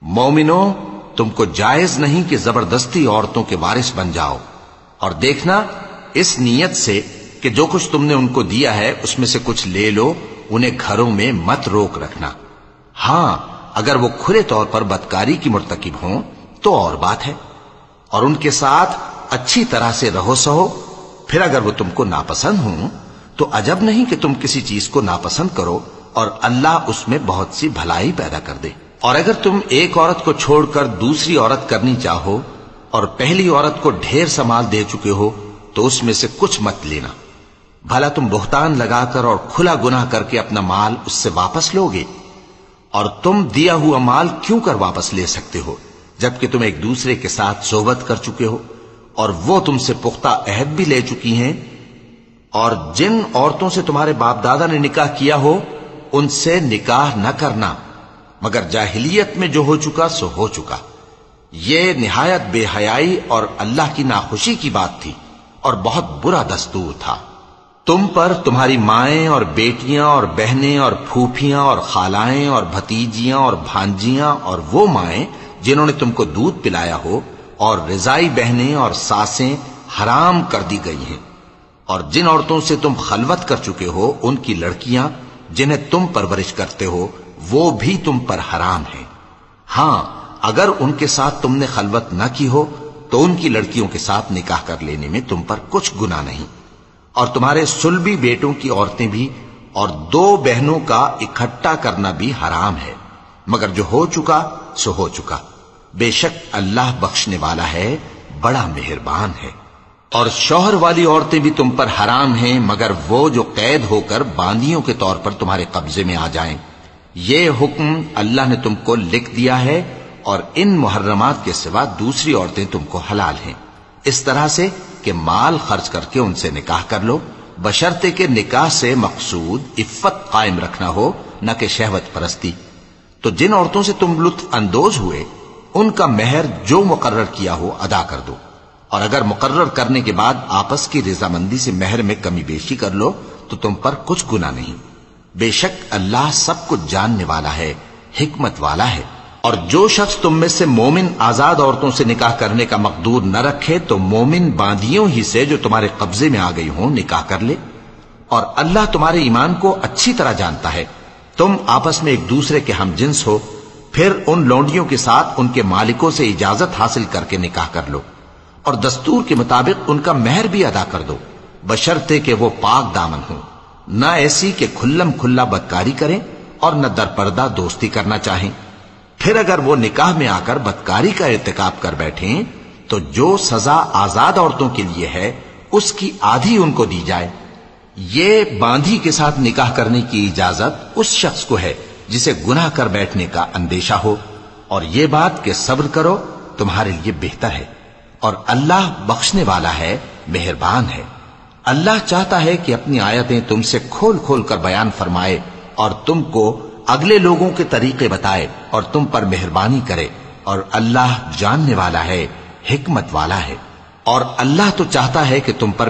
مومنو، تم کو جائز نہیں کہ زبردستی عورتوں کے وارث بن جاؤ، اور دیکھنا اس نیت سے کہ جو کچھ تم نے ان کو دیا ہے اس میں سے کچھ لے لو، انہیں گھروں میں مت روک رکھنا۔ ہاں اگر وہ کھلے طور پر بدکاری کی مرتکب ہوں تو اور بات ہے، اور ان کے ساتھ اچھی طرح سے رہو سہو۔ پھر اگر وہ تم کو ناپسند ہوں تو عجب نہیں کہ تم کسی چیز کو ناپسند کرو اور اللہ اس میں بہت سی بھلائی پیدا کر دے۔ اور اگر تم ایک عورت کو چھوڑ کر دوسری عورت کرنی چاہو اور پہلی عورت کو ڈھیر سا مال دے چکے ہو تو اس میں سے کچھ مت لینا، بھلا تم بہتان لگا کر اور کھلا گناہ کر کے اپنا مال اس سے واپس لوگے؟ اور تم دیا ہوا مال کیوں کر واپس لے سکتے ہو جبکہ تم ایک دوسرے کے ساتھ صحبت کر چکے ہو اور وہ تم سے پختہ عہد بھی لے چکی ہیں؟ اور جن عورتوں سے تمہارے باپ دادا نے نکاح کیا ہو ان سے نکاح نہ کرنا مگر جاہلیت میں جو ہو چکا سو ہو چکا۔ یہ نہایت بے حیائی اور اللہ کی ناخوشی کی بات تھی اور بہت برا دستور تھا۔ تم پر تمہاری مائیں اور بیٹیاں اور بہنیں اور پھوپھیاں اور خالائیں اور بھتیجیاں اور بھانجیاں اور وہ مائیں جنہوں نے تم کو دودھ پلایا ہو اور رضائی بہنیں اور ساسیں حرام کر دی گئی ہیں، اور جن عورتوں سے تم خلوت کر چکے ہو ان کی لڑکیاں جنہیں تم پرورش کرتے ہو وہ بھی تم پر حرام ہیں۔ ہاں اگر ان کے ساتھ تم نے خلوت نہ کی ہو تو ان کی لڑکیوں کے ساتھ نکاح کر لینے میں تم پر کچھ گناہ نہیں، اور تمہارے صلبی بیٹوں کی عورتیں بھی اور دو بہنوں کا اکٹھا کرنا بھی حرام ہے، مگر جو ہو چکا سو ہو چکا۔ بے شک اللہ بخشنے والا ہے، بڑا مہربان ہے۔ اور شوہر والی عورتیں بھی تم پر حرام ہیں مگر وہ جو قید ہو کر باندیوں کے طور پر تمہارے قبضے میں آ جائیں۔ یہ حکم اللہ نے تم کو لکھ دیا ہے، اور ان محرمات کے سوا دوسری عورتیں تم کو حلال ہیں، اس طرح سے کہ مال خرچ کر کے ان سے نکاح کر لو، بشرطے کہ نکاح سے مقصود عفت قائم رکھنا ہو نہ کہ شہوت پرستی۔ تو جن عورتوں سے تم لطف اندوز ہوئے ان کا مہر جو مقرر کیا ہو ادا کر دو، اور اگر مقرر کرنے کے بعد آپس کی رضامندی سے مہر میں کمی بیشی کر لو تو تم پر کچھ گناہ نہیں۔ بے شک اللہ سب کچھ جاننے والا ہے، حکمت والا ہے۔ اور جو شخص تم میں سے مومن آزاد عورتوں سے نکاح کرنے کا مقدور نہ رکھے تو مومن باندیوں ہی سے جو تمہارے قبضے میں آ گئی ہوں نکاح کر لے، اور اللہ تمہارے ایمان کو اچھی طرح جانتا ہے۔ تم آپس میں ایک دوسرے کے ہم جنس ہو، پھر ان لونڈیوں کے ساتھ ان کے مالکوں سے اجازت حاصل کر کے نکاح کر لو، اور دستور کے مطابق ان کا مہر بھی ادا کر دو، بشرطے کہ وہ پاک دامن ہوں، نہ ایسی کہ کھلم کھلا بدکاری کریں اور نہ درپردہ دوستی کرنا چاہیں۔ پھر اگر وہ نکاح میں آ کر بدکاری کا ارتکاب کر بیٹھیں تو جو سزا آزاد عورتوں کے لیے ہے اس کی آدھی ان کو دی جائے۔ یہ باندھی کے ساتھ نکاح کرنے کی اجازت اس شخص کو ہے جسے گناہ کر بیٹھنے کا اندیشہ ہو، اور یہ بات کہ صبر کرو تمہارے لیے بہتر ہے، اور اللہ بخشنے والا ہے، مہربان ہے۔ اللہ چاہتا ہے کہ اپنی آیتیں تم سے کھول کھول کر بیان فرمائے اور تم کو اگلے لوگوں کے طریقے بتائے اور تم پر مہربانی کرے، اور اللہ جاننے والا ہے، حکمت والا ہے۔ اور اللہ تو چاہتا ہے کہ تم پر